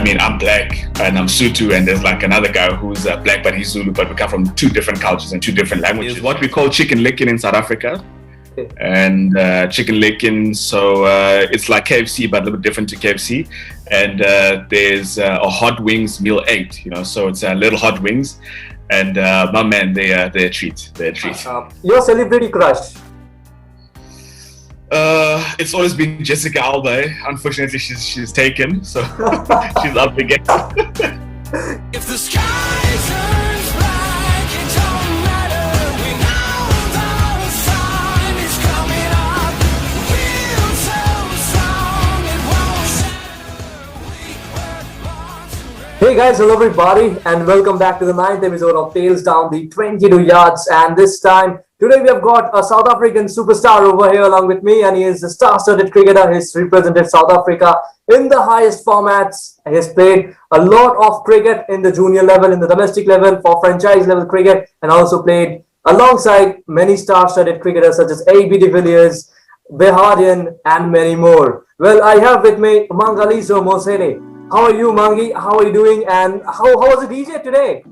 I mean, I'm black and I'm Sutu, and there's like another guy who's black but he's Zulu, but we come from two different cultures and two different languages. It's what we call chicken licking in South Africa. And chicken licking, so it's like KFC but a little bit different to KFC. And there's a hot wings meal 8, so it's little hot wings. And my man, they're a treat. They're a treat. Your celebrity crush? It's always been Jessica Alba. Unfortunately, she's taken, so she's up again. If the sky turns black, it don't matter. We know the sun is coming up. We're so strong, it won't shatter. We were born to run. Hey guys, hello everybody, and welcome back to the 9th episode of Tales Down the 22 Yards. And this time, today we have got a South African superstar over here along with me, and he is a star-studded cricketer. He's represented South Africa in the highest formats. He has played a lot of cricket in the junior level, in the domestic level, for franchise level cricket, and also played alongside many star-studded cricketers such as A.B. de Villiers, Behadian, and many more. Well, I have with me Mangaliso Mosehle. How are you, Mangi? How are you doing? And how was the DJ today?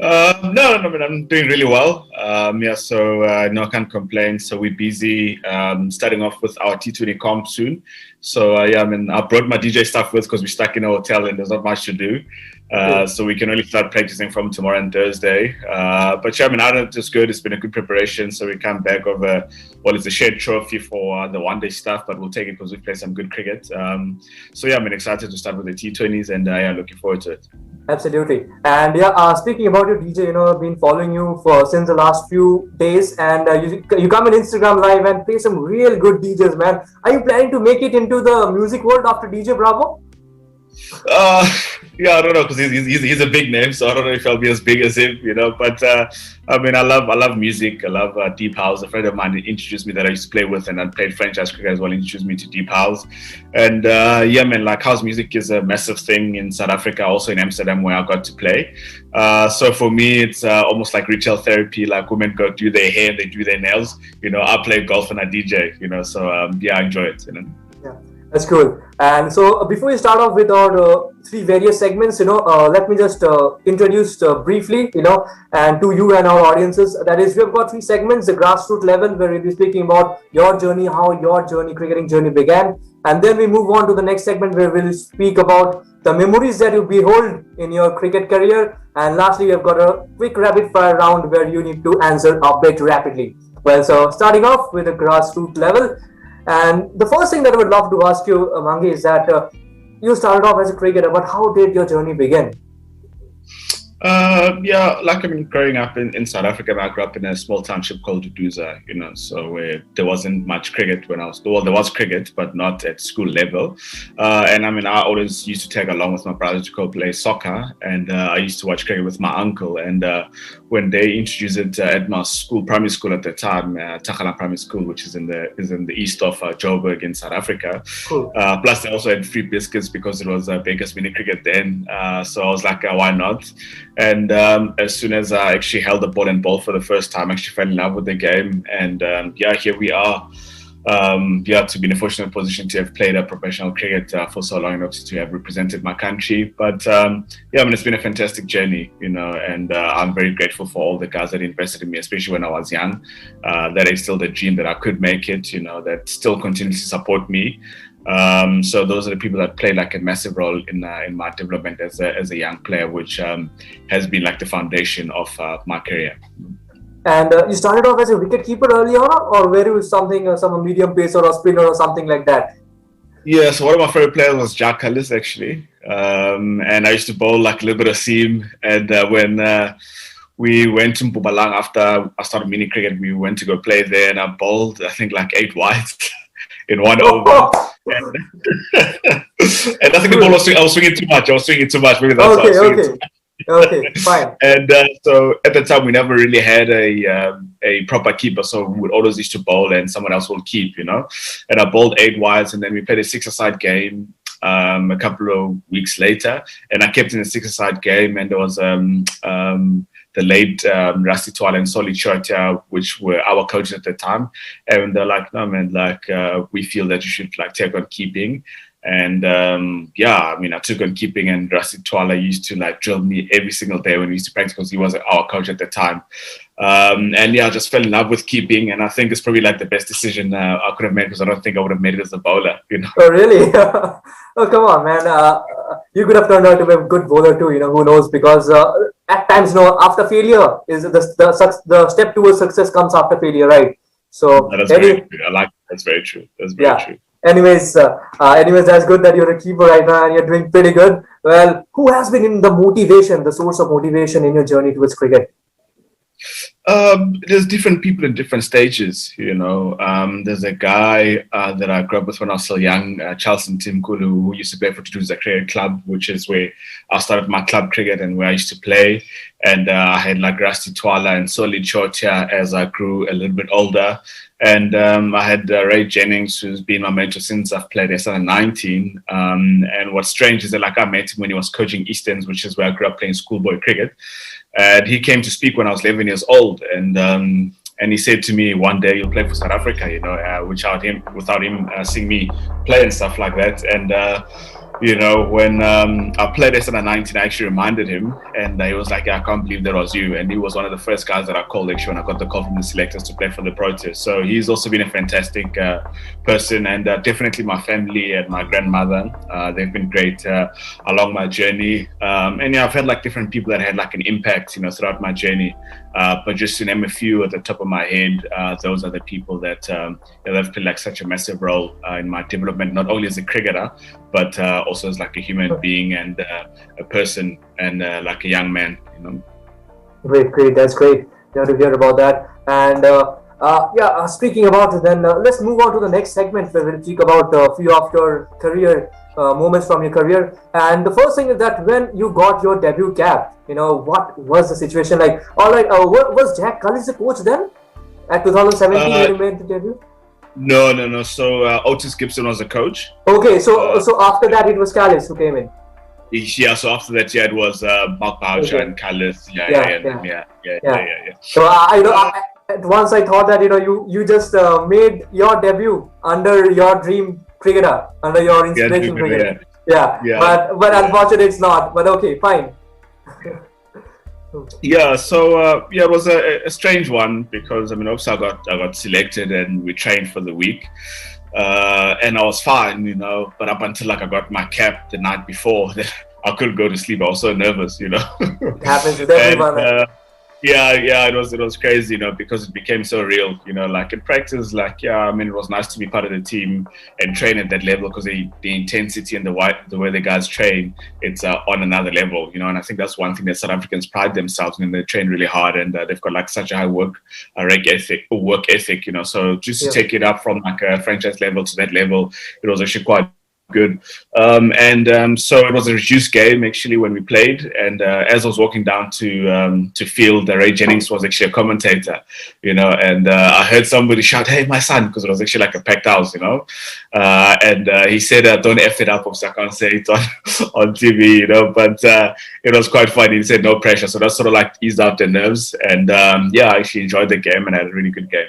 No, I'm doing really well. No, I can't complain. So we're busy starting off with our T20 comp soon. So I brought my DJ stuff with because we're stuck in a hotel and there's not much to do. So we can only start practicing from tomorrow and Thursday. It's good. It's been a good preparation. So we come back over it's a shared trophy for the one-day stuff, but we'll take it because we play some good cricket. I'm excited to start with the T20s, and looking forward to it. Absolutely. And speaking about your DJ, I've been following you since the last few days, and you come in Instagram Live and play some real good DJs, man. Are you planning to make it into the music world after DJ Bravo? I don't know, because he's a big name, so I don't know if I'll be as big as him, But I love music. I love deep house. A friend of mine introduced me that I used to play with, and I played franchise cricket as well. Introduced me to deep house, and house music is a massive thing in South Africa, also in Amsterdam where I got to play. So for me, it's almost like retail therapy. Like women go do their hair, they do their nails. I play golf and I DJ. So I enjoy it. Yeah. That's cool. And so before we start off with our 3 various segments, let me just introduce briefly, and to you and our audiences. That is, we have got 3 segments: the grassroots level, where we'll be speaking about your journey, how your cricketing journey began. And then we move on to the next segment where we'll speak about the memories that you behold in your cricket career. And lastly, we have got a quick rapid fire round where you need to answer a bit rapidly. Well, so starting off with the grassroots level. And the first thing that I would love to ask you, Mangi, is that you started off as a cricketer, but how did your journey begin? Growing up in South Africa, I grew up in a small township called Duduza, so where there wasn't much cricket when I was, there was cricket, but not at school level. I always used to tag along with my brother to go play soccer, and I used to watch cricket with my uncle. And when they introduced it at my school, primary school at the time, Takala Primary School, which is in the east of Joburg in South Africa. Cool. Plus, they also had free biscuits because it was Baker's mini cricket then. So I was like, why not? And as soon as I actually held the ball and ball for the first time, I actually fell in love with the game. And here we are. To be in a fortunate position to have played a professional cricket for so long, and obviously to have represented my country. But it's been a fantastic journey, and I'm very grateful for all the guys that invested in me, especially when I was young. That is still the dream that I could make it, that still continues to support me. So those are the people that play like a massive role in my development as a young player, which has been like the foundation of my career. And you started off as a wicketkeeper early on, or were you some medium pacer or spinner or something like that? Yeah, so one of my favorite players was Jack Cullis, actually. And I used to bowl like a little bit of seam. And when we went to Mpumalanga after I started mini cricket, we went to go play there, and I bowled, I think, like 8 wides in 1 over. And I think the ball I was swinging too much. Maybe that's why I was swinging too much. Okay, fine. And so at the time, we never really had a proper keeper, so we would always used to bowl and someone else will keep, And I bowled 8 wides, and then we played a 6-a-side game a couple of weeks later, and I kept in a 6-a-side game, and there was the late Rusty Twal and Solly Chotia, which were our coaches at the time, and they're like, no man, we feel that you should take on keeping. And I mean, I took on keeping, and Rusty Twala used to like drill me every single day when we used to practice because he was our coach at the time. I just fell in love with keeping, and I think it's probably like the best decision I could have made because I don't think I would have made it as a bowler. Oh, really? Oh, come on, man. You could have turned out to be a good bowler too. Who knows? Because at times, after failure is the step towards success comes after failure, right? So that's very true. I like that's very true. That's very true. Anyways, that's good that you're a keeper right now and you're doing pretty good. Well, who has been in the source of motivation in your journey towards cricket? There's different people in different stages, There's a guy that I grew up with when I was still young, Charleston Timkulu, who used to play for Tutuza Cricket Club, which is where I started my club cricket and where I used to play. And I had like Rusty Twala and Solid Chotia as I grew a little bit older. And I had Ray Jennings, who's been my mentor since I've played S19. And what's strange is that I met him when he was coaching Easterns, which is where I grew up playing schoolboy cricket. And he came to speak when I was 11 years old. And he said to me, one day you'll play for South Africa, without him seeing me play and stuff like that. And when I played S19, I actually reminded him, and he was like, I can't believe that was you. And he was one of the first guys that I called actually when I got the call from the selectors to play for the Proteas. So he's also been a fantastic person, and definitely my family and my grandmother. They've been great along my journey. I've had like different people that had like an impact, throughout my journey. But just to name a few at the top of my head, those are the people that have played like such a massive role in my development, not only as a cricketer, but also as like a human being and a person and like a young man. Great. That's great. To hear about that. And speaking about it, then let's move on to the next segment where we'll speak about a few of your career moments from your career. And the first thing is that when you got your debut cap, what was the situation like? All right, was Jack Cullis the coach then at 2017 when you made the debut? No. So Otis Gibson was the coach. Okay, so after that it was Cullis who came in. Yeah, so after that, it was Mark Boucher and Cullis. Yeah. So at once I thought that you just made your debut under your dream cricketer, under your inspiration cricketer. Yeah. But unfortunately it's not. But okay, fine. It was a strange one because obviously I got selected and we trained for the week. And I was fine, but up until I got my cap the night before, I couldn't go to sleep. I was so nervous, It happens with everyone. It was crazy, because it became so real, like in practice, it was nice to be part of the team and train at that level because the intensity and the way the guys train, it's on another level, and I think that's one thing that South Africans pride themselves in. They train really hard and they've got like such a high work ethic, so just to take it up from like a franchise level to that level, it was actually quite good. So it was a reduced game actually when we played, and as I was walking down to field, Ray Jennings was actually a commentator, and I heard somebody shout, "Hey, my son," because it was actually like a packed house, and he said, "Don't F it up," obviously I can't say it on TV, but it was quite funny. He said no pressure, so that sort of like eased out the nerves, and I actually enjoyed the game and had a really good game.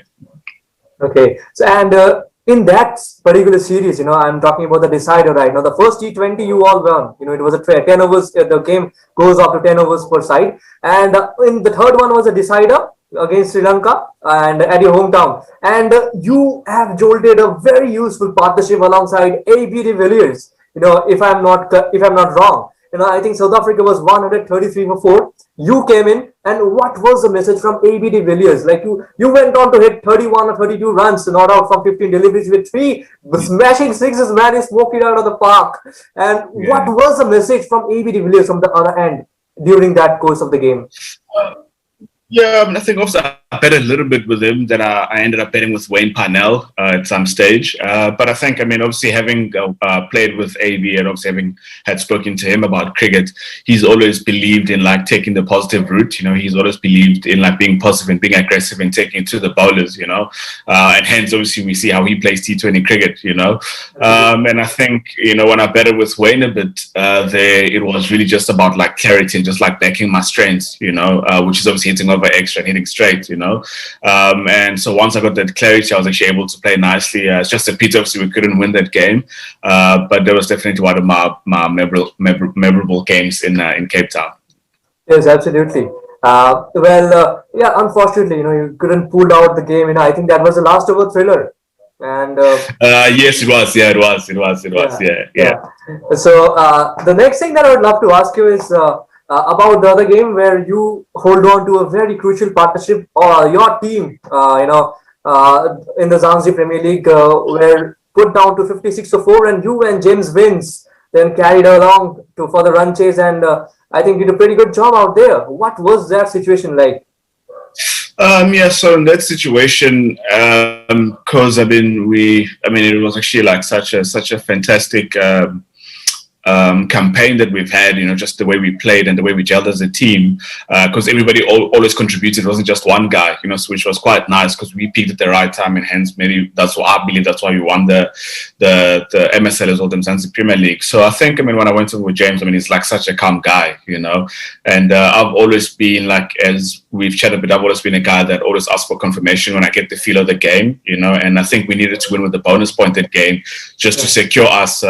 Okay, so in that particular series, I'm talking about the decider right now. The first T20 you all won. It was a 10 overs. The game goes up to 10 overs per side. And in the third one was a decider against Sri Lanka and at your hometown. And you have jolted a very useful partnership alongside A.B. de Villiers. If I'm not wrong. I think South Africa was 133 for 4. You came in, and what was the message from A.B. de Villiers? Like you went on to hit 31 or 32 runs, not out from 15 deliveries with 3 smashing sixes, man, he smoked it out of the park. And what was the message from A.B. de Villiers from the other end during that course of the game? I think also I bet a little bit with him that I ended up betting with Wayne Parnell at some stage. But I think, obviously having played with AB and obviously having had spoken to him about cricket, he's always believed in like taking the positive route. He's always believed in like being positive and being aggressive and taking it to the bowlers, and hence obviously we see how he plays T20 cricket, and I think, when I betted with Wayne a bit there, it was really just about like clarity and just like backing my strengths, which is obviously hitting over extra and hitting straight, and so once I got that clarity, I was actually able to play nicely. It's just a pity, obviously, we couldn't win that game, but that was definitely one of my memorable games in Cape Town. Yes, absolutely. Yeah, unfortunately, you couldn't pull out the game. I think that was the last over thriller. And yes, it was. Yeah, it was. It was. Yeah. So the next thing that I would love to ask you is about the other game where you hold on to a very crucial partnership, or your team, in the Zanzi Premier League, were put down to 56-4, and you and Jamesvince then carried along for the run chase, and I think did a pretty good job out there. What was that situation like? So in that situation, because it was actually like such a fantastic campaign that we've had, just the way we played and the way we gelled as a team, because everybody always contributed. It wasn't just one guy, so which was quite nice because we peaked at the right time, and hence maybe that's why I believe that's why we won the MSL as well, the Mzansi Premier League. So I think, when I went over with James, he's like such a calm guy, and I've always been like, as we've chatted a bit, I've always been a guy that always asks for confirmation when I get the feel of the game, and I think we needed to win with the bonus point that game just to secure us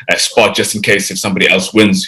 a spot just in case if somebody else wins,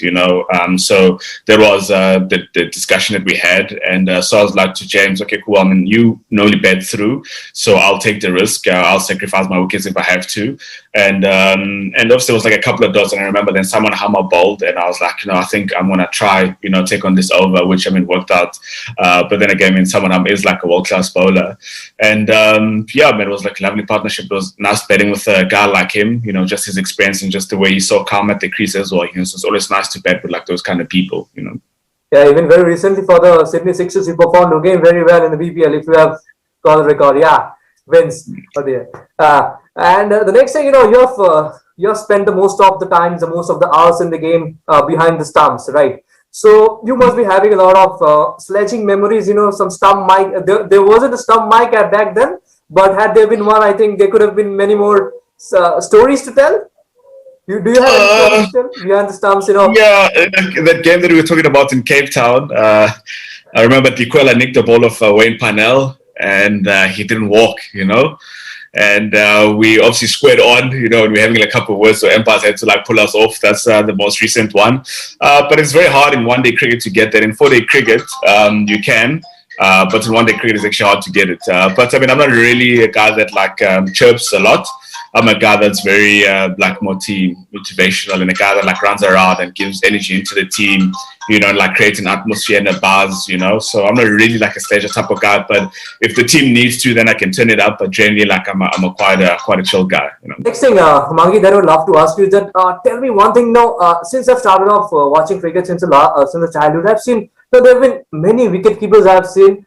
so there was the discussion that we had, and so I was like to James, okay, cool, you normally bet through, so I'll take the risk, I'll sacrifice my wickets if I have to, and obviously there was like a couple of dots, and I remember then someone hammer bowled, and I was like, I think I'm gonna try, take on this over, which worked out, but then again, someone is like a world-class bowler, and it was like a lovely partnership. It was nice betting with a guy like him, just his experience and just the way he's so calm at the crease as well, so it's always nice to bet with like those kind of people, Yeah, even very recently for the Sydney Sixers, you performed again very well in the BPL, if you have got the record. Yeah, wins. Oh dear. And the next thing, you've spent the most of the hours in the game behind the stumps, right? So you must be having a lot of sledging memories, some stump mic. There wasn't a stump mic back then, but had there been one, I think there could have been many more stories to tell. Do you have any stories behind the stumps, Yeah, that game that we were talking about in Cape Town, I remember Tikwela nicked the ball of Wayne Parnell, and he didn't walk, and we obviously squared on, and we're having like a couple of words, so umpires had to like pull us off. That's the most recent one, but it's very hard in one-day cricket to get that. In four-day cricket, you can, but in one-day cricket it's actually hard to get it. But I'm not really a guy that like chirps a lot. I'm a guy that's very motivational, and a guy that like runs around and gives energy into the team, like creating atmosphere and a buzz, So I'm not really like a stager type of guy, but if the team needs to, then I can turn it up. But generally, like I'm quite a chill guy, Next thing, Mangi, that I would love to ask you is that tell me one thing now. Since I've started off watching cricket since the childhood, I've seen there have been many wicket keepers I've seen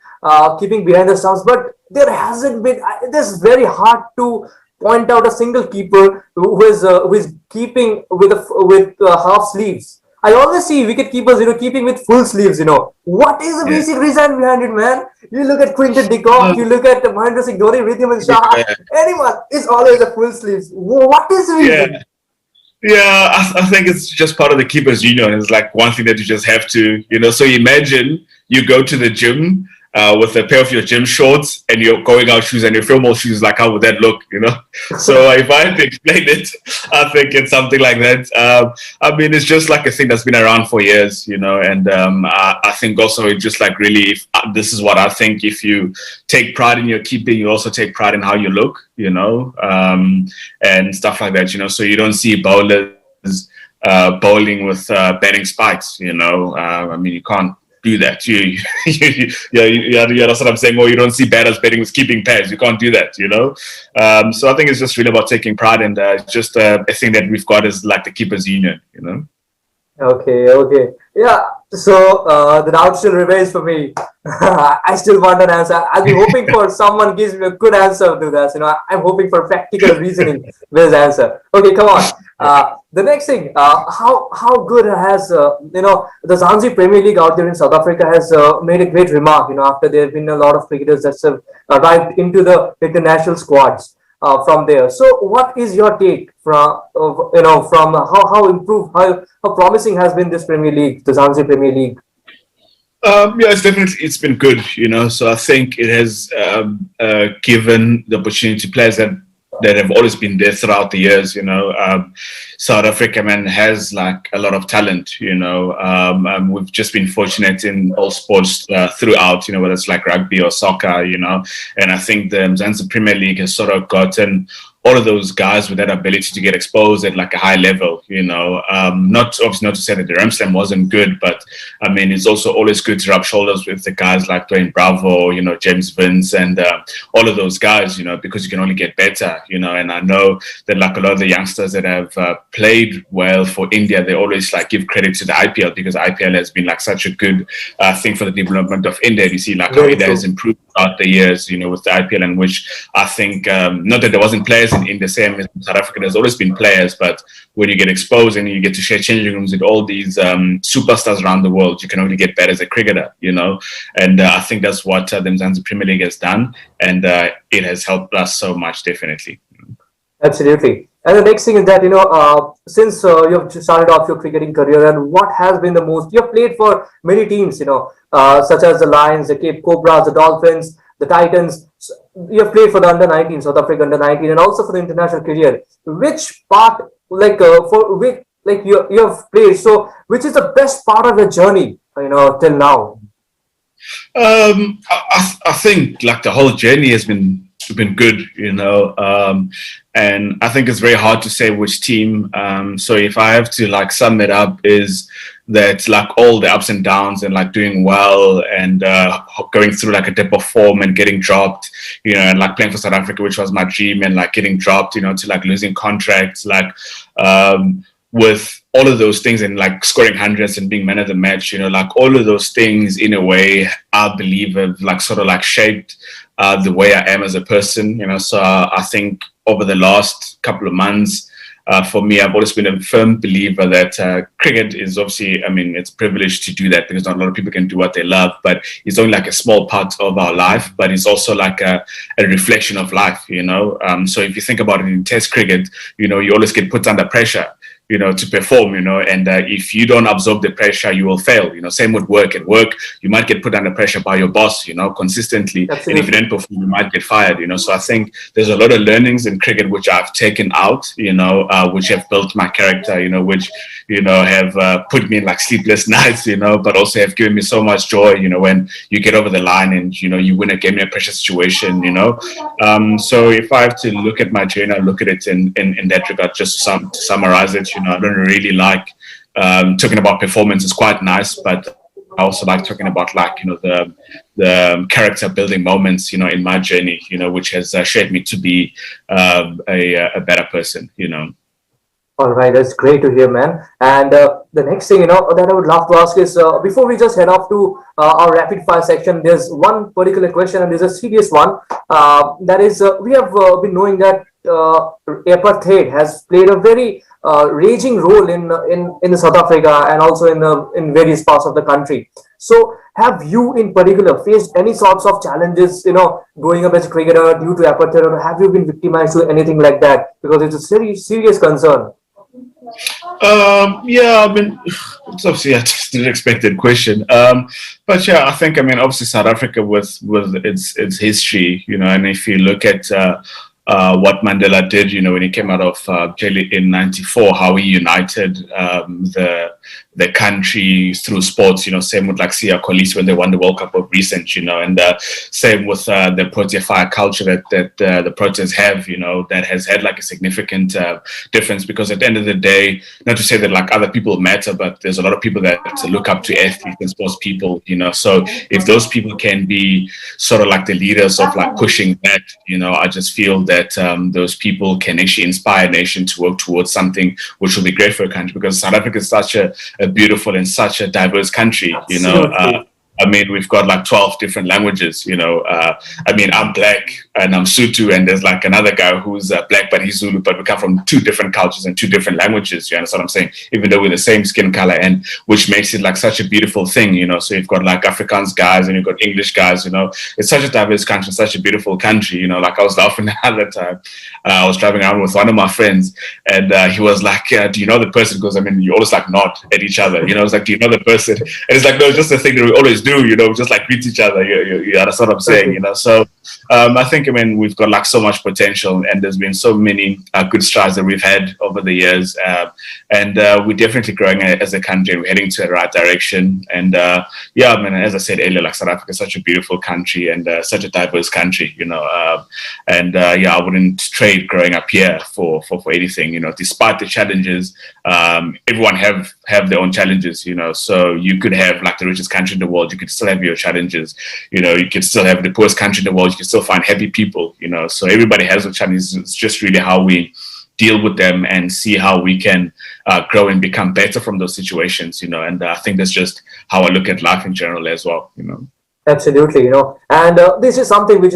keeping behind the stumps, but there hasn't been. It's very hard to point out a single keeper who is keeping with half sleeves. I always see wicket keepers, keeping with full sleeves. What is the basic reason behind it, man? You look at Quinton de Kock, you look at Mahendra Singh Dhoni, Ridhima Shah. Anyone is always a full sleeves. What is the reason? Yeah, I think it's just part of the keepers union. It's like one thing that you just have to, So imagine you go to the gym with a pair of your gym shorts and your going out shoes and your formal shoes, like how would that look, So if I had to explain it, I think it's something like that. It's just like a thing that's been around for years, and I think also it just like really, this is what I think, if you take pride in your keeping, you also take pride in how you look, and stuff like that, So you don't see bowlers bowling with batting spikes, you can't do that. That's what I'm saying. Or you don't see batters betting with keeping pads. You can't do that, So I think it's just really about taking pride, and just a thing that we've got is like the keepers union, Okay. Yeah. So the doubt still remains for me. I still want an answer. I'll be hoping for someone gives me a good answer to this. I'm hoping for practical reasoning with this answer. Okay, come on. The next thing, how good has the Zanzi Premier League out there in South Africa has made a great remark. After there have been a lot of cricketers that have arrived into the international squads from there. So, what is your take from how improved, how promising has been this Premier League, the Zanzi Premier League? Yeah, it's been good, So I think it has given the opportunity to players that have always been there throughout the years. South Africa, man, has like a lot of talent. We've just been fortunate in all sports throughout. Whether it's like rugby or soccer. And I think the Mzansi Premier League has sort of gotten all of those guys with that ability to get exposed at like a high level, not obviously not to say that the Ram Slam wasn't good, but I mean, it's also always good to rub shoulders with the guys like Dwayne Bravo, Jamesvince and all of those guys, because you can only get better, and I know that like a lot of the youngsters that have played well for India, they always like give credit to the IPL because IPL has been like such a good thing for the development of India. You see like how India has improved throughout the years, with the IPL, and which I think, not that there wasn't players in the same as South Africa, there's always been players, but when you get exposed and you get to share changing rooms with all these superstars around the world, you can only get better as a cricketer, and I think that's what the Mzansi Premier League has done, and it has helped us so much, definitely. Absolutely. And the next thing is that, since you've started off your cricketing career, and what has been the most, you've played for many teams, such as the Lions, the Cape Cobras, the Dolphins, the Titans. You have played for the under-19, South Africa under-19, and also for the international career. Which part, for which, you have played, so which is the best part of your journey, till now? I think like the whole journey has been good, and I think it's very hard to say which team. So if I have to like sum it up, is that like all the ups and downs and like doing well and going through like a dip of form and getting dropped, and like playing for South Africa, which was my dream, and like getting dropped, to like losing contracts, like with all of those things and like scoring hundreds and being man of the match, like all of those things in a way, I believe have like sort of like shaped the way I am as a person, So I think over the last couple of months, for me, I've always been a firm believer that cricket is obviously, I mean, it's a privilege to do that because not a lot of people can do what they love, but it's only like a small part of our life, but it's also like a reflection of life, So if you think about it in Test cricket, you always get put under pressure, to perform, and if you don't absorb the pressure, you will fail, same with work. At work, you might get put under pressure by your boss, consistently. Absolutely. And if you don't perform, you might get fired, So I think there's a lot of learnings in cricket which I've taken out, which have built my character, which, have put me in like sleepless nights, but also have given me so much joy, when you get over the line and, you win a game in a pressure situation, So if I have to look at my journey, I look at it in that regard, just to summarize it, I don't really like talking about performance. It's quite nice, but I also like talking about like, the character building moments, in my journey, which has shaped me to be a better person, All right, that's great to hear, man. And the next thing, that I would love to ask is, before we just head off to our rapid fire section, there's one particular question, and there's a serious one. That is, we have been knowing that apartheid has played a very raging role in South Africa and also in various parts of the country. So, have you in particular faced any sorts of challenges, growing up as a cricketer due to apartheid, or have you been victimized to anything like that? Because it's a very serious concern. Yeah, I mean, it's obviously just an unexpected question. But yeah, I think, obviously South Africa with its history, and if you look at what Mandela did, when he came out of jail in '94, how he united the country through sports, same with like Siya Kolisi when they won the World Cup of recent, and same with the Protea fire culture that the Proteas have, that has had like a significant difference, because at the end of the day, not to say that like other people matter, but there's a lot of people that look up to athletes and sports people, so if those people can be sort of like the leaders of like pushing that, I just feel that those people can actually inspire a nation to work towards something which will be great for a country, because South Africa is such a beautiful and such a diverse country, we've got like 12 different languages, I'm black and I'm Sutu, and there's like another guy who's black but he's Zulu, but we come from two different cultures and two different languages, you understand what I'm saying? Even though we're the same skin color, and which makes it like such a beautiful thing, so you've got like Afrikaans guys and you've got English guys, it's such a diverse country, such a beautiful country, like I was laughing the other time, I was driving around with one of my friends, and he was like, do you know the person? Because you always like nod at each other, it's like, do you know the person? And it's like, no, it's just a thing that we always do. do, just like greet each other. You understand what I'm saying, So I think, we've got like so much potential, and there's been so many good strides that we've had over the years, and we're definitely growing as a country. We're heading to the right direction, and as I said earlier, like South Africa is such a beautiful country and such a diverse country, I wouldn't trade growing up here for anything, despite the challenges. Everyone have their own challenges, so you could have like the richest country in the world, you could still have your challenges, you could still have the poorest country in the world, you can still find happy people, so everybody has their challenges. It's just really how we deal with them and see how we can grow and become better from those situations, and I think that's just how I look at life in general as well, Absolutely, and this is something which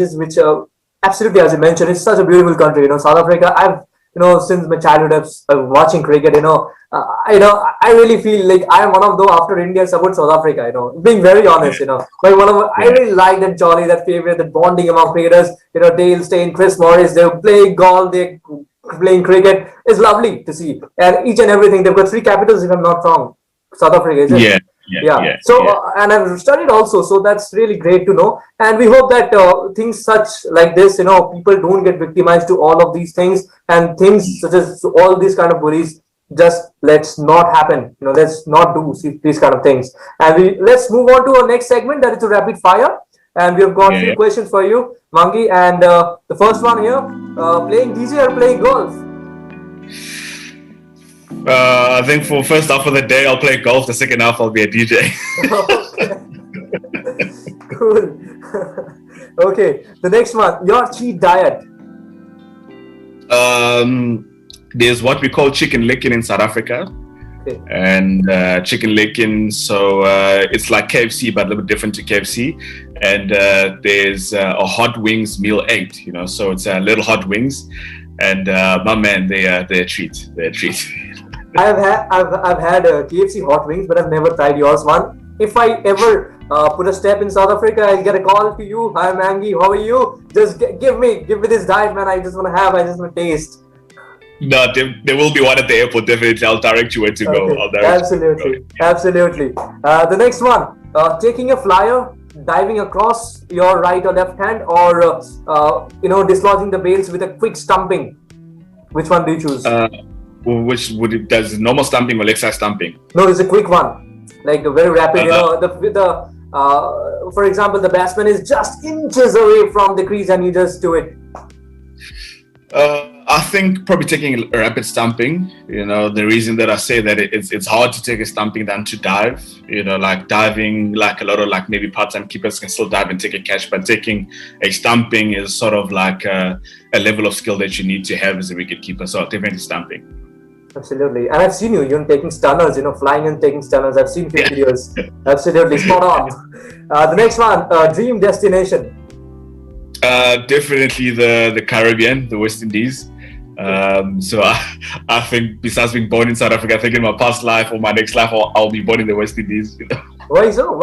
absolutely, as you mentioned, it's such a beautiful country, South Africa. I've since my childhood, I'm watching cricket, I really feel like I'm one of those after India support South Africa, being very honest, I really like that jolly, that favorite, that bonding among cricketers, Dale Steyn, Chris Morris, they're playing golf, they're playing cricket. It's lovely to see. And each and everything, they've got 3 capitals, if I'm not wrong. South Africa, is it? Yeah. So, and I've studied also, so that's really great to know. And we hope that things such like this, people don't get victimized to all of these things, and things such as all these kind of bullies. Just let's not happen. Let's not do these kind of things. And let's move on to our next segment, that is a rapid fire. And we have got 3 questions for you, Mangi. And the first one here: playing DJ or playing golf? I think for first half of the day, I'll play golf. The second half, I'll be a DJ. Cool. Okay. The next one: your cheat diet. There's what we call chicken licking in South Africa. Okay. And chicken licking, so it's like KFC but a little bit different to KFC. And there's a hot wings meal 8, so it's little hot wings, and my man, they're a treat. I've had KFC hot wings, but I've never tried yours one. If I ever put a step in South Africa, I'll get a call to you. Hi Mangi, how are you? Just give me this diet, man. I just want to taste. No, there will be one at the airport, definitely. I'll direct you where to go. Absolutely. The next one: taking a flyer, diving across your right or left hand, or dislodging the bails with a quick stumping. Which one do you choose? Does normal stumping or leg side stumping? No, it's a quick one, like a very rapid. For example, the batsman is just inches away from the crease, and you just do it. I think probably taking a rapid stumping. The reason that I say that it's hard to take a stumping than to dive. Like diving, like a lot of like maybe part-time keepers can still dive and take a catch, but taking a stumping is sort of like a level of skill that you need to have as a wicket keeper. So definitely stumping. Absolutely, and I've seen you taking stunners, flying and taking stunners. I've seen few videos. Absolutely, spot on. The next one: dream destination. Definitely the Caribbean, the West Indies. So I think besides being born in South Africa, I think in my past life or my next life, I'll be born in the West Indies. Why so?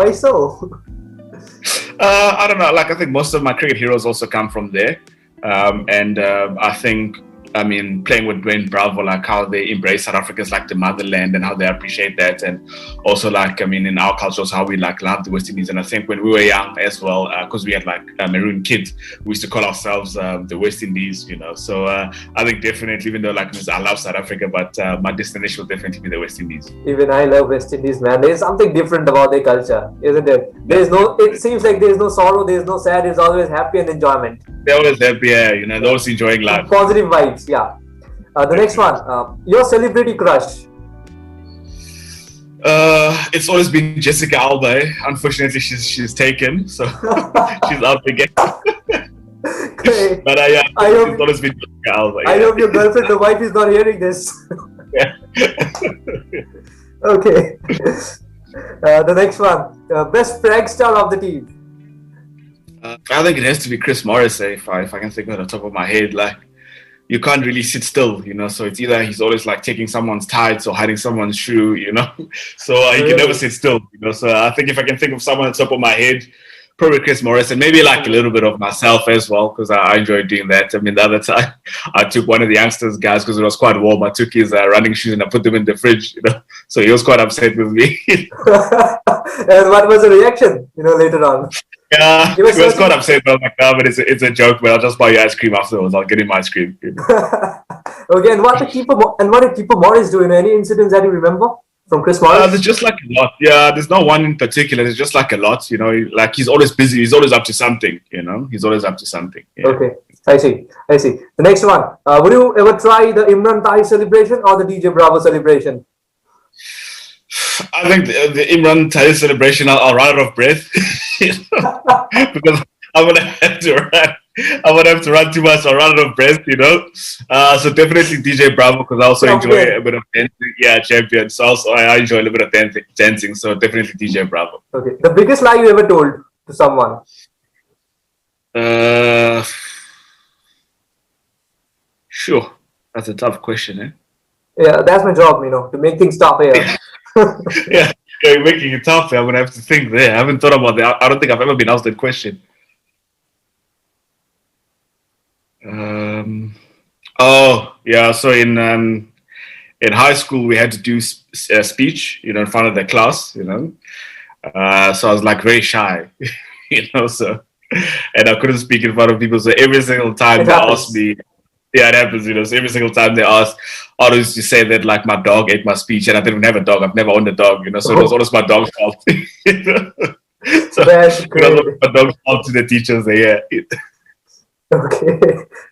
I don't know. Like I think most of my cricket heroes also come from there, and I think. Playing with Dwayne Bravo, like how they embrace South Africa as like the motherland and how they appreciate that. And also like, in our culture, also how we like love the West Indies. And I think when we were young as well, because we had like maroon kids, we used to call ourselves the West Indies, So I think definitely, even though like I love South Africa, but my destination will definitely be the West Indies. Even I love West Indies, man. There's something different about their culture, isn't it? It seems like there's no sorrow, there's no sad, it's always happy and enjoyment. They're always happy, they're always enjoying life. Positive vibes, yeah. The next one, your celebrity crush. It's always been Jessica Alba. Unfortunately, she's taken, so she's out the game. Great. But it's always been Jessica Alba. I hope your girlfriend, the wife, is not hearing this. Yeah. Okay. The next one, best prankster of the team. I think it has to be Chris Morris. If I can think on the top of my head, like you can't really sit still, So it's either he's always like taking someone's tights or hiding someone's shoe, So he can never sit still, So I think if I can think of someone on the top of my head, probably Chris Morris, and maybe like a little bit of myself as well, because I enjoyed doing that. I mean, the other time I took one of the youngsters guys because it was quite warm. I took his running shoes and I put them in the fridge, so he was quite upset with me. And what was the reaction, later on? Yeah, he was quite upset. But I was like, no, but it's a joke, but I'll just buy you ice cream afterwards. I'll get him ice cream. Okay, and what did Keeper Morris do? Any incidents that you remember from Chris Morris? There's just like a lot. Yeah, there's not one in particular. There's just like a lot. Like he's always busy. He's always up to something. He's always up to something. Yeah. Okay, I see. The next one. Would you ever try the Imran Thai celebration or the DJ Bravo celebration? I think the Imran Thai celebration, I'll run out of breath because I'm gonna have to run. I would have to run too much. I'll run out of breath, So definitely DJ Bravo, because I also enjoy a bit of dancing. Yeah, champion. So also I enjoy a little bit of dancing. So definitely DJ Bravo. Okay. The biggest lie you ever told to someone? Sure. That's a tough question, eh? Yeah, that's my job, to make things tough here. Yeah, you're making it tough. I'm gonna have to think there. I haven't thought about that. I don't think I've ever been asked that question. Oh yeah. So in high school we had to do a speech, in front of the class, So I was like very shy, So, and I couldn't speak in front of people. So every single time they asked me. Yeah, it happens, So every single time they ask, I used to say that like my dog ate my speech, and I didn't have a dog. I've never owned a dog, So it was always my dog's fault. So that's great. My dog's fault to the teachers. Yeah. Okay,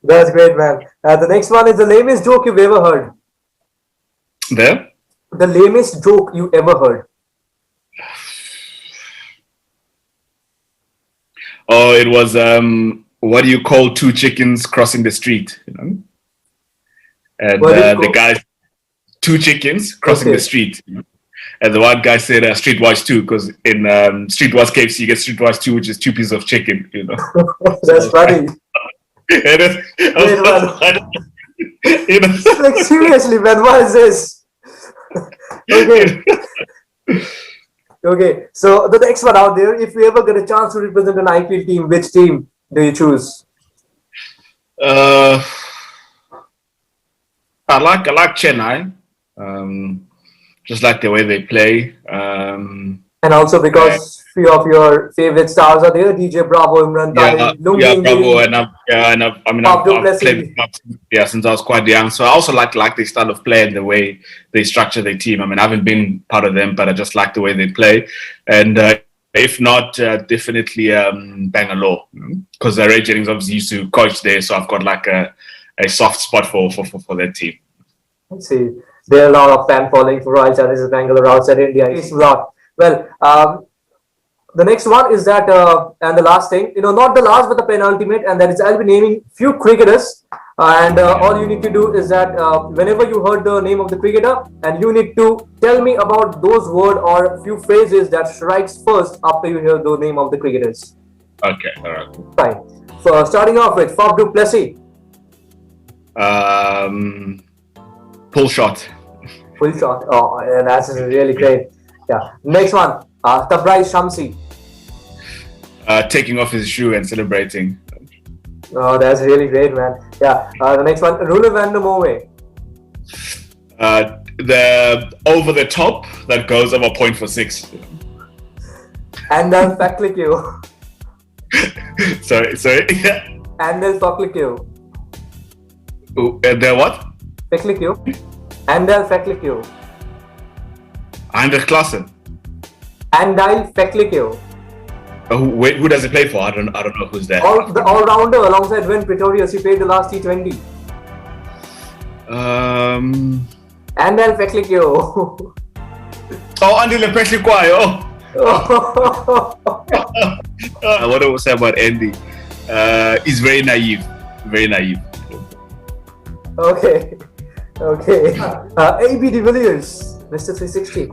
that's great, man. The next one is the lamest joke you've ever heard. There? The lamest joke you ever heard. Oh, it was what do you call two chickens crossing the street? And the guy, two chickens crossing the street. And the one guy said streetwise 2, because in streetwise KFC you get streetwise 2, which is 2 pieces of chicken. That's funny. Like seriously, man, what is this? Okay. Okay, so the next one out there, if you ever get a chance to represent an IPL team, which team do you choose? I like Chennai. Just like the way they play. And also because few of your favorite stars are there, DJ Bravo, Imran Thai, Bravo, I've played since I was quite young. So I also like their style of play and the way they structure their team. I haven't been part of them, but I just like the way they play. And if not, definitely Bangalore, because Ray Jennings obviously used to coach there, so I've got like a soft spot for that team. Let's see. There are a lot of fan following for Royal Challengers Bangalore outside India. It's a lot. Well, the next one is that, and the last thing, not the last, but the penultimate, and that is I'll be naming few cricketers, and all you need to do is that whenever you heard the name of the cricketer, and you need to tell me about those words or few phrases that strikes first after you hear the name of the cricketers. Okay, all right. Fine. So starting off with Faf du Plessis. Pull shot. Full shot. Oh, yeah, that's really great. Yeah. Next one. Tabriz Shamsi. Taking off his shoe and celebrating. Oh, that's really great, man. Yeah. The next one. Rune van der Merwe. The over the top that goes over point for 6. And then Faklikio. sorry. And then Faklikio. The what? Faklikio. Andal Faklikio. Anders Klassen. Andal Faklikio. Who does he play for? I don't know who's that. The all-rounder alongside Wayne Pretorius. He played the last T20. Andal Faklikio. Oh, Andy Lepretlikwayo. What I was say about Andy? He's very naive. Very naive. Okay. AB de Villiers, Mr. 360.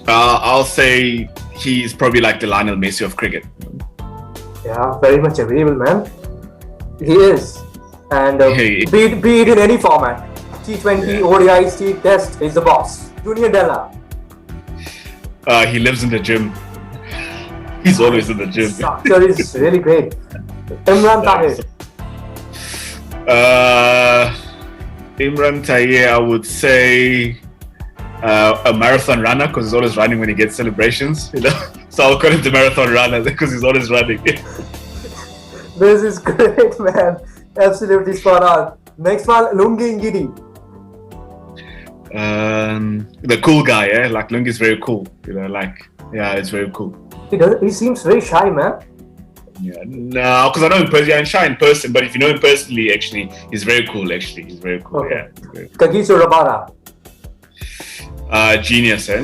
I'll say he's probably like the Lionel Messi of cricket. Yeah, very much agreeable, man. He is. And be it in any format. T20, ODIs, T-Test, he's the boss. Junior Della. He lives in the gym. He's always in the gym. Structure is really great. Imran Tahir. Imran Tahir, I would say a marathon runner because he's always running when he gets celebrations, you know. So I'll call him the marathon runner because he's always running. This is great, man. Absolutely spot on. Next one, Lungi Ngidi. The cool guy, yeah. Like Lungi is very cool, you know. Like, yeah, it's very cool. He seems very shy, man. Yeah, no, because I know him personally. I'm shy in person, but if you know him personally, actually, he's very cool. Actually, he's very cool. Okay. Yeah. Kagiso Rabara. Genius, eh?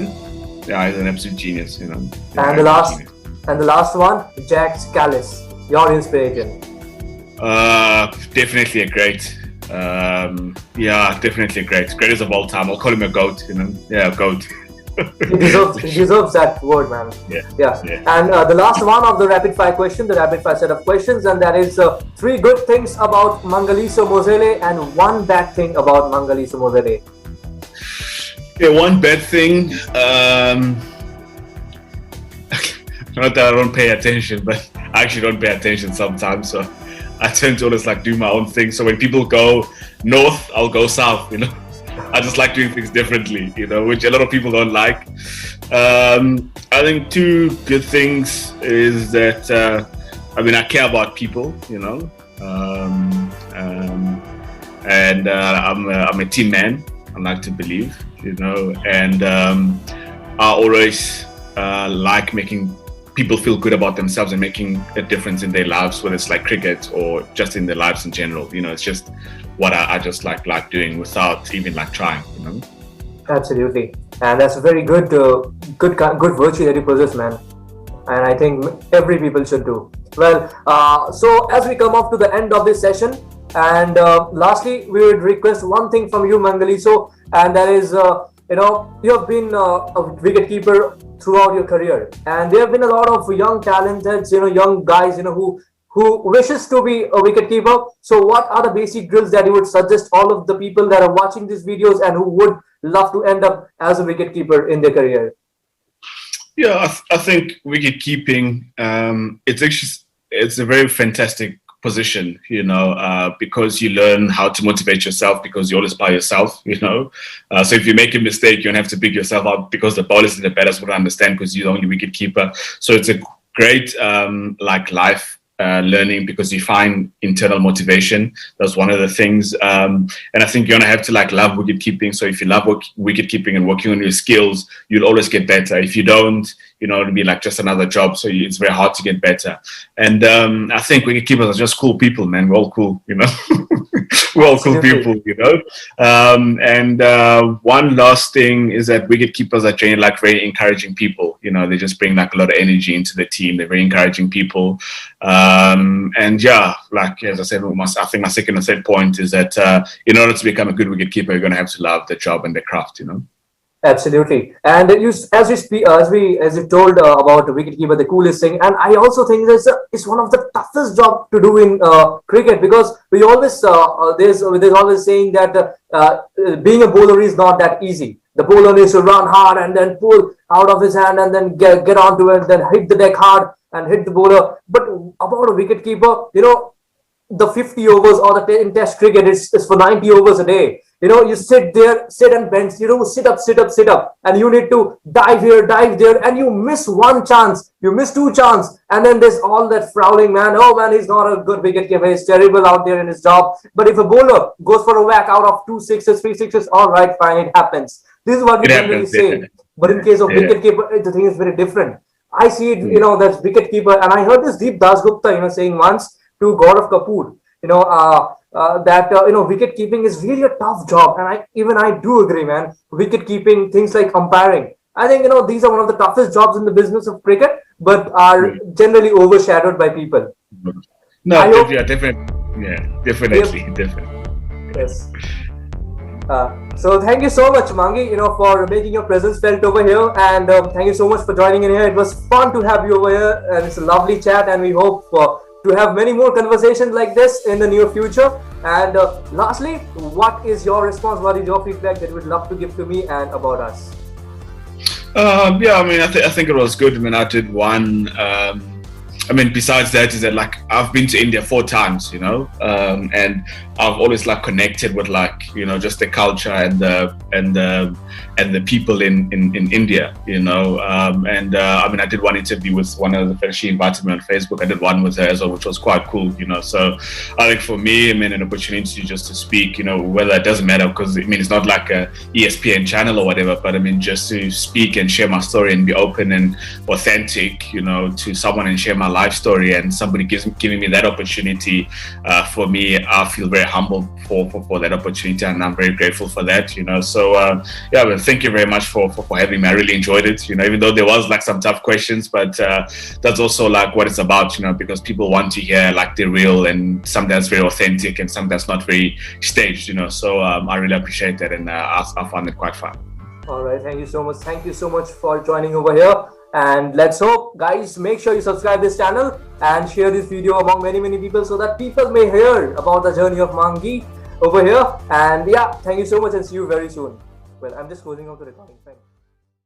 Yeah, he's an absolute genius, you know. Yeah, And the last one, Jack Scalise. Your inspiration. Definitely a great. Yeah, definitely a great. Greatest of all time. I'll call him a GOAT, you know. Yeah, GOAT. He deserves that word, man. Yeah. And the last one of the rapid fire question, the rapid fire set of questions, and that is 3 good things about Mangaliso Mosehle and 1 bad thing about Mangaliso Mosehle. Yeah, 1 bad thing. Not that I don't pay attention, but I actually don't pay attention sometimes. So I tend to always like do my own thing. So when people go north, I'll go south, you know. I just like doing things differently, you know, which a lot of people don't like. I think 2 good things is that, I care about people, you know, and I'm a team man, I like to believe, you know, and I always like making people feel good about themselves and making a difference in their lives, whether it's like cricket or just in their lives in general. You know, it's just what I just like doing without even like trying, you know. Absolutely, and that's a very good virtue that you possess, man. And I think every people should do. Well, so as we come up to the end of this session, and lastly, we would request one thing from you, Mangaliso, and that is, you have been a wicketkeeper throughout your career, and there have been a lot of young talented, young guys, who wishes to be a wicketkeeper. So what are the basic drills that you would suggest all of the people that are watching these videos and who would love to end up as a wicketkeeper in their career? Yeah, I think wicket keeping, it's a very fantastic position, because you learn how to motivate yourself because you're always by yourself, So if you make a mistake, you don't have to pick yourself up because the bowlers and the batters would understand because you're the only wicket keeper. So it's a great life learning because you find internal motivation. That's one of the things. And I think you're going to have to love wicket keeping. So if you love wicket keeping and working on your skills, you'll always get better. If you don't, it'll be just another job. So it's very hard to get better. And I think wicket keepers are just cool people, man. We're all cool, We're all cool people, And one last thing is that wicket keepers are generally very encouraging people. They just bring a lot of energy into the team. They're very encouraging people. And yeah, as I said, I think my second or third point is that in order to become a good wicket keeper, you're going to have to love the job and the craft, Absolutely, and as you told about the wicketkeeper, the coolest thing, and I also think it's one of the toughest job to do in cricket because we always there's always saying that being a bowler is not that easy. The bowler needs to run hard and then pull out of his hand and then get onto it, then hit the deck hard and hit the bowler. But about a wicketkeeper, the 50 overs or in Test cricket is for 90 overs a day. You sit and bench, sit up, and you need to dive here, dive there, and you miss one chance, you miss 2 chances, and then there's all that frowning, man. Oh man, he's not a good wicketkeeper, he's terrible out there in his job. But if a bowler goes for a whack out of 2 sixes, 3 sixes, all right, fine, it happens. This is what we generally say. But in case of wicketkeeper, the thing is very different. I see it, that's wicketkeeper, and I heard this Deep Dasgupta, saying once to Gaurav Kapoor, that wicket keeping is really a tough job, and I do agree, man. Wicket keeping, things like umpiring, I think these are one of the toughest jobs in the business of cricket, but are generally overshadowed by people. No, definitely. Yes. So thank you so much, Mangi, for making your presence felt over here, and thank you so much for joining in here. It was fun to have you over here, and it's a lovely chat, and we hope to have many more conversations like this in the near future. And lastly, what is your response? What is your feedback that you would love to give to me and about us? Yeah, I mean, I think it was good. I mean, I did one. I mean, besides that, is that like I've been to India 4 times, and I've always like connected with like just the culture and the people in India, and I mean, I did one interview with one of the friends. She invited me on Facebook. I did one with her as well, which was quite cool, So I think for me, I mean, an opportunity just to speak, whether it doesn't matter because I mean it's not like a ESPN channel or whatever, but I mean just to speak and share my story and be open and authentic, to someone and share my life story, and somebody giving me that opportunity, for me, I feel very humbled for that opportunity, and I'm very grateful for that, So yeah, well, thank you very much for having me. I really enjoyed it, even though there was like some tough questions, but that's also like what it's about, because people want to hear like the real and something that's very authentic and something that's not very staged, So I really appreciate that, and I found it quite fun. All right, thank you so much. Thank you so much for joining over here. And let's hope, guys, make sure you subscribe this channel and share this video among many people so that people may hear about the journey of Mangi over here. And yeah, thank you so much and see you very soon. Well, I'm just closing out the recording. Thanks.